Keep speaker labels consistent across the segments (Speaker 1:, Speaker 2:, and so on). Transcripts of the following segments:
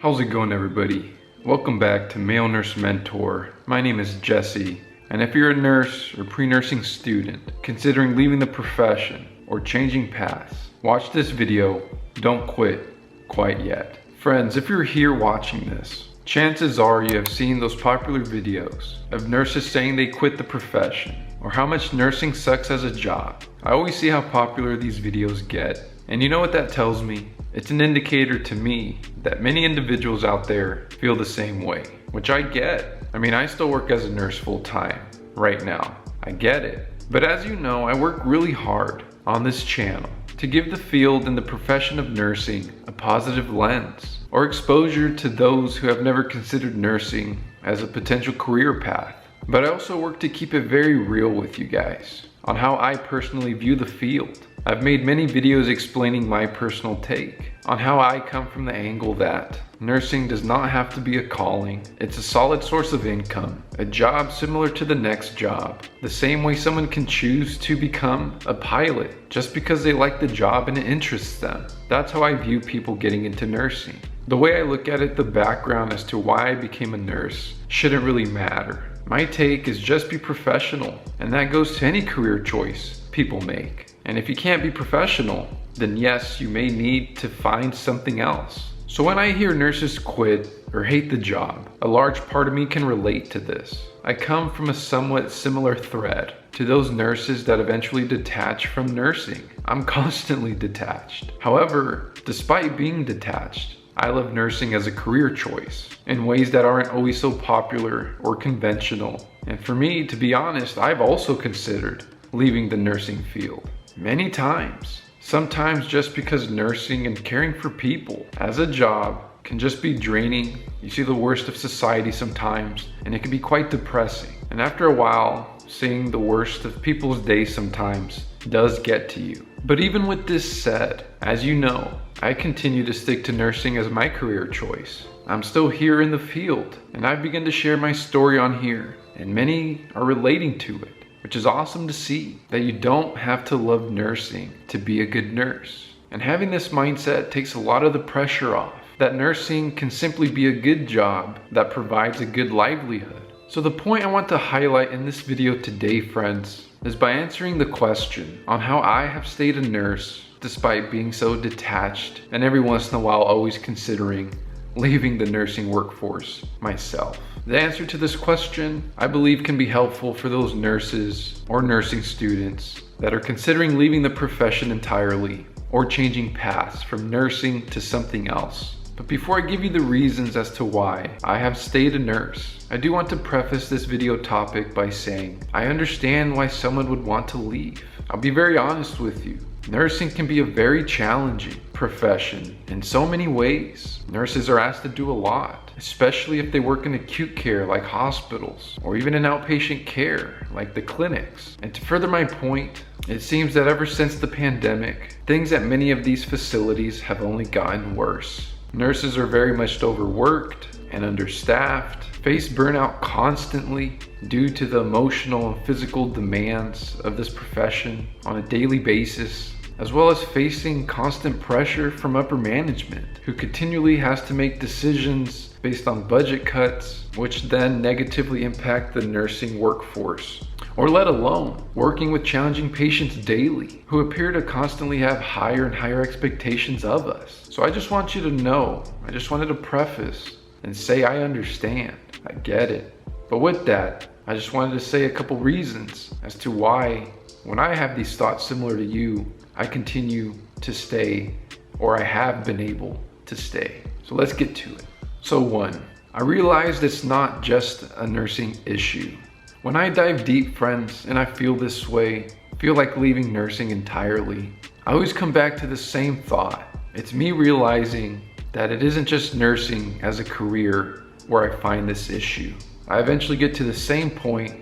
Speaker 1: How's it going, everybody? Welcome back to Male Nurse Mentor. My name is Jesse, and if you're a nurse or pre-nursing student considering leaving the profession or changing paths, watch this video. Don't quit quite yet. Friends, if you're here watching this, chances are you have seen those popular videos of nurses saying they quit the profession or how much nursing sucks as a job. I always see how popular these videos get, and you know what that tells me? It's an indicator to me that many individuals out there feel the same way, which I get. I mean, I still work as a nurse full time right now. I get it. But as you know, I work really hard on this channel to give the field and the profession of nursing a positive lens or exposure to those who have never considered nursing as a potential career path. But I also work to keep it very real with you guys on how I personally view the field. I've made many videos explaining my personal take on how I come from the angle that nursing does not have to be a calling. It's a solid source of income, a job similar to the next job, the same way someone can choose to become a pilot just because they like the job and it interests them. That's how I view people getting into nursing. The way I look at it, the background as to why I became a nurse shouldn't really matter. My take is just be professional, and that goes to any career choice people make. And if you can't be professional, then yes, you may need to find something else. So when I hear nurses quit or hate the job, a large part of me can relate to this. I come from a somewhat similar thread to those nurses that eventually detach from nursing. I'm constantly detached. However, despite being detached, I love nursing as a career choice in ways that aren't always so popular or conventional. And for me, to be honest, I've also considered leaving the nursing field many times. Sometimes just because nursing and caring for people as a job can just be draining. You see the worst of society sometimes, and it can be quite depressing. And after a while, seeing the worst of people's days sometimes does get to you. But even with this said, as you know, I continue to stick to nursing as my career choice. I'm still here in the field, and I've begun to share my story on here, and many are relating to it, which is awesome to see that you don't have to love nursing to be a good nurse. And having this mindset takes a lot of the pressure off, that nursing can simply be a good job that provides a good livelihood. So the point I want to highlight in this video today, friends, is by answering the question on how I have stayed a nurse despite being so detached and every once in a while always considering leaving the nursing workforce myself. The answer to this question, I believe, can be helpful for those nurses or nursing students that are considering leaving the profession entirely or changing paths from nursing to something else. But before I give you the reasons as to why I have stayed a nurse, I do want to preface this video topic by saying I understand why someone would want to leave. I'll be very honest with you. Nursing can be a very challenging profession in so many ways. Nurses are asked to do a lot, especially if they work in acute care like hospitals, or even in outpatient care like the clinics. And to further my point, it seems that ever since the pandemic, things at many of these facilities have only gotten worse. Nurses are very much overworked and understaffed, face burnout constantly due to the emotional and physical demands of this profession on a daily basis, as well as facing constant pressure from upper management, who continually has to make decisions based on budget cuts, which then negatively impact the nursing workforce. Or let alone working with challenging patients daily, who appear to constantly have higher and higher expectations of us. So I just want you to know, I just wanted to preface and say I understand, I get it. But with that, I just wanted to say a couple reasons as to why, when I have these thoughts similar to you, I continue to stay, or I have been able to stay. So let's get to it. So one, I realized it's not just a nursing issue. When I dive deep, friends, and I feel this way, feel like leaving nursing entirely, I always come back to the same thought. It's me realizing that it isn't just nursing as a career where I find this issue. I eventually get to the same point,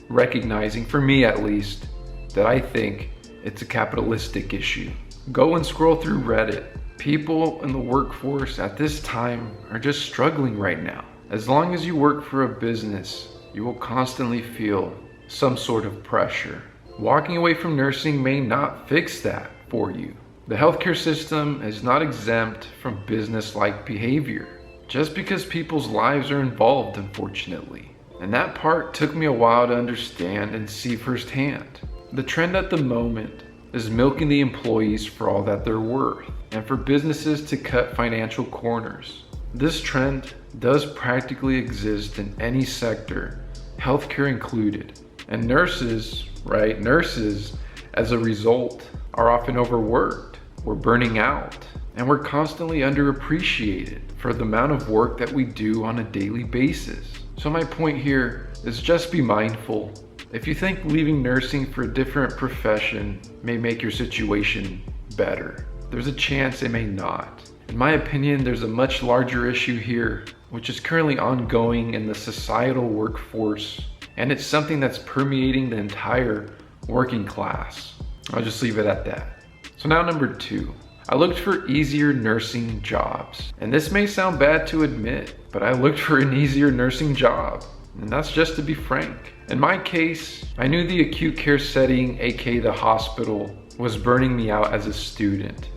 Speaker 1: recognizing, for me at least, that I think it's a capitalistic issue. Go and scroll through Reddit. People in the workforce at this time are just struggling right now. As long as you work for a business, you will constantly feel some sort of pressure. Walking away from nursing may not fix that for you. The healthcare system is not exempt from business-like behavior. just because people's lives are involved, unfortunately. And that part took me a while to understand and see firsthand. The trend at the moment is milking the employees for all that they're worth, and for businesses to cut financial corners. This trend does practically exist in any sector, healthcare included. And nurses, as a result, are often overworked. We're burning out, and we're constantly underappreciated for the amount of work that we do on a daily basis. So my point here is just be mindful. If you think leaving nursing for a different profession may make your situation better, there's a chance it may not. In my opinion, there's a much larger issue here, which is currently ongoing in the societal workforce, and it's something that's permeating the entire working class. I'll just leave it at that. So now number 2, I looked for easier nursing jobs. And this may sound bad to admit, but I looked for an easier nursing job. And that's just to be frank. In my case, I knew the acute care setting, aka the hospital, was burning me out as a student.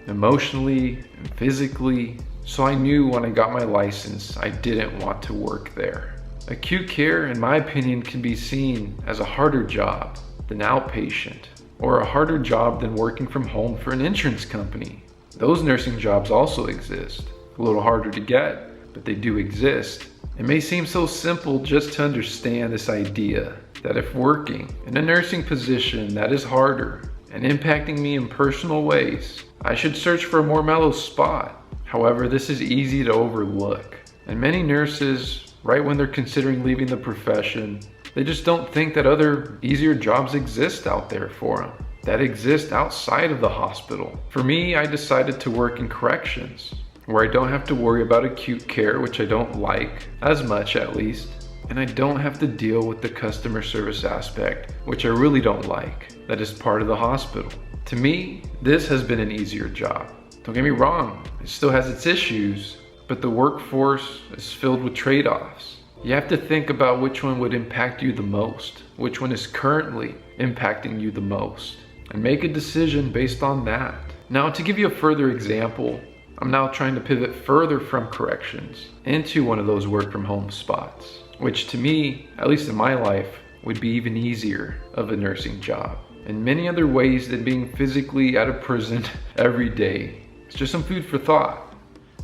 Speaker 1: Emotionally and physically. So I knew when I got my license, I didn't want to work there. Acute care, in my opinion, can be seen as a harder job than outpatient, or a harder job than working from home for an insurance company. Those nursing jobs also exist. A little harder to get, but they do exist. It may seem so simple just to understand this idea that if working in a nursing position that is harder and impacting me in personal ways, I should search for a more mellow spot. However, this is easy to overlook. And many nurses, right when they're considering leaving the profession, they just don't think that other easier jobs exist out there for them, that exist outside of the hospital. For me, I decided to work in corrections, where I don't have to worry about acute care, which I don't like, as much at least, and I don't have to deal with the customer service aspect, which I really don't like, that is part of the hospital. To me, this has been an easier job. Don't get me wrong, it still has its issues, but the workforce is filled with trade-offs. You have to think about which one would impact you the most, which one is currently impacting you the most, and make a decision based on that. Now, to give you a further example, I'm now trying to pivot further from corrections into one of those work from home spots, which to me, at least in my life, would be even easier of a nursing job in many other ways than being physically at a prison every day. It's just some food for thought.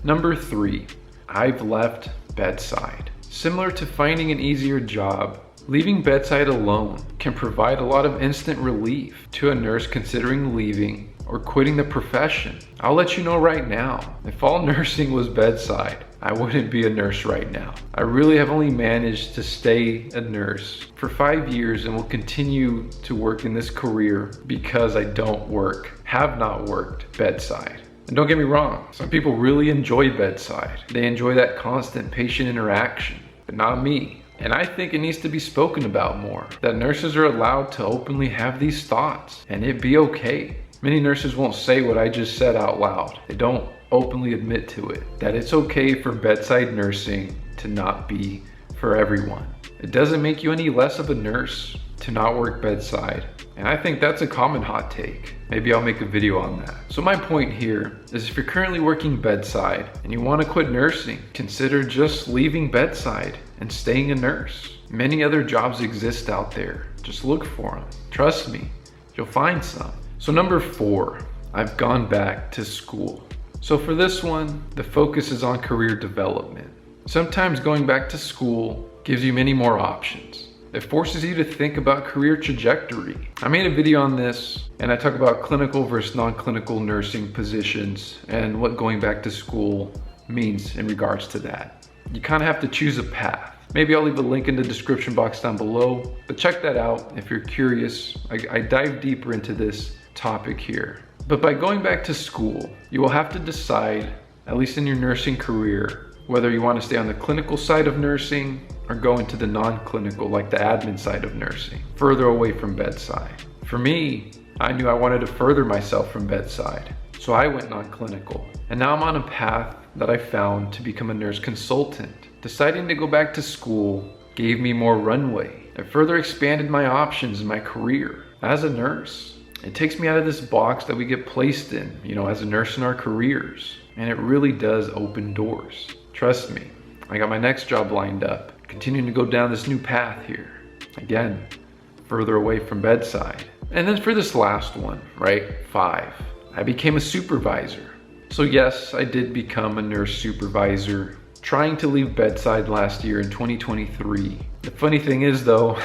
Speaker 1: Number 3, I've left bedside. Similar to finding an easier job, leaving bedside alone can provide a lot of instant relief to a nurse considering leaving or quitting the profession. I'll let you know right now, if all nursing was bedside, I wouldn't be a nurse right now. I really have only managed to stay a nurse for 5 years and will continue to work in this career because I have not worked bedside. And don't get me wrong, some people really enjoy bedside. They enjoy that constant patient interaction, but not me. And I think it needs to be spoken about more, that nurses are allowed to openly have these thoughts and it be okay. Many nurses won't say what I just said out loud. They don't openly admit to it, that it's okay for bedside nursing to not be for everyone. It doesn't make you any less of a nurse to not work bedside. And I think that's a common hot take. Maybe I'll make a video on that. So my point here is if you're currently working bedside and you want to quit nursing, consider just leaving bedside and staying a nurse. Many other jobs exist out there. Just look for them. Trust me, you'll find some. So number 4, I've gone back to school. So for this one, the focus is on career development. Sometimes going back to school gives you many more options. It forces you to think about career trajectory. I made a video on this and I talk about clinical versus non-clinical nursing positions and what going back to school means in regards to that. You kind of have to choose a path. Maybe I'll leave a link in the description box down below, but check that out if you're curious. I dive deeper into this topic here. But by going back to school, you will have to decide, at least in your nursing career, whether you want to stay on the clinical side of nursing or go into the non-clinical, like the admin side of nursing, further away from bedside. For me, I knew I wanted to further myself from bedside, so I went non-clinical. And now I'm on a path that I found to become a nurse consultant. Deciding to go back to school gave me more runway. It further expanded my options in my career as a nurse. It takes me out of this box that we get placed in, as a nurse in our careers. and it really does open doors. Trust me, I got my next job lined up, continuing to go down this new path here. Again, further away from bedside. And then for this last one, right, 5, I became a supervisor. So yes, I did become a nurse supervisor, trying to leave bedside last year in 2023. The funny thing is though,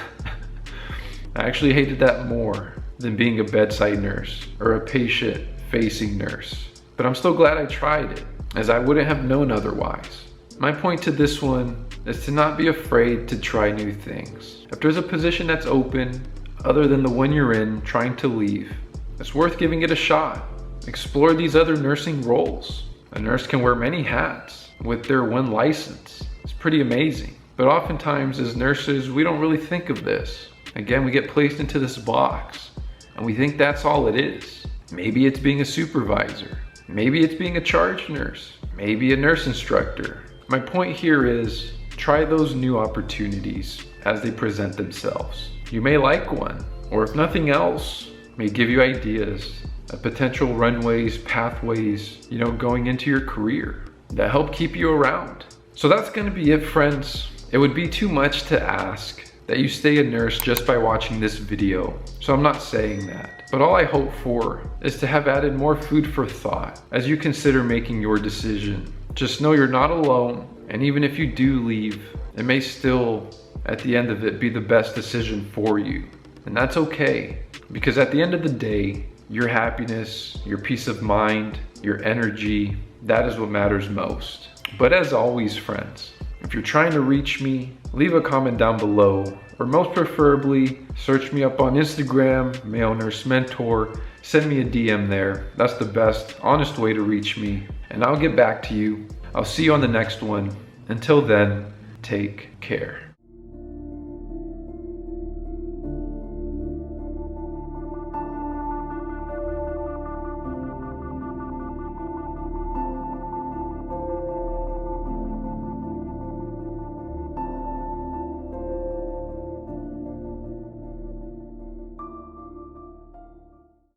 Speaker 1: I actually hated that more than being a bedside nurse or a patient-facing nurse. But I'm still glad I tried it, as I wouldn't have known otherwise. My point to this one is to not be afraid to try new things. If there's a position that's open, other than the one you're in trying to leave, it's worth giving it a shot. Explore these other nursing roles. A nurse can wear many hats with their one license. It's pretty amazing. But oftentimes as nurses, we don't really think of this. Again, we get placed into this box and we think that's all it is. Maybe it's being a supervisor. Maybe it's being a charge nurse. Maybe a nurse instructor. My point here is try those new opportunities as they present themselves. You may like one, or if nothing else, may give you ideas of potential runways, pathways, going into your career that help keep you around. So that's gonna be it, friends. It would be too much to ask that you stay a nurse just by watching this video. So I'm not saying that. But all I hope for is to have added more food for thought as you consider making your decision. Just know you're not alone, and even if you do leave, it may still, at the end of it, be the best decision for you. And that's okay, because at the end of the day, your happiness, your peace of mind, your energy, that is what matters most. But as always, friends, if you're trying to reach me, leave a comment down below, or most preferably, search me up on Instagram, Male Nurse Mentor, send me a DM there. That's the best, honest way to reach me, and I'll get back to you. I'll see you on the next one. Until then, take care.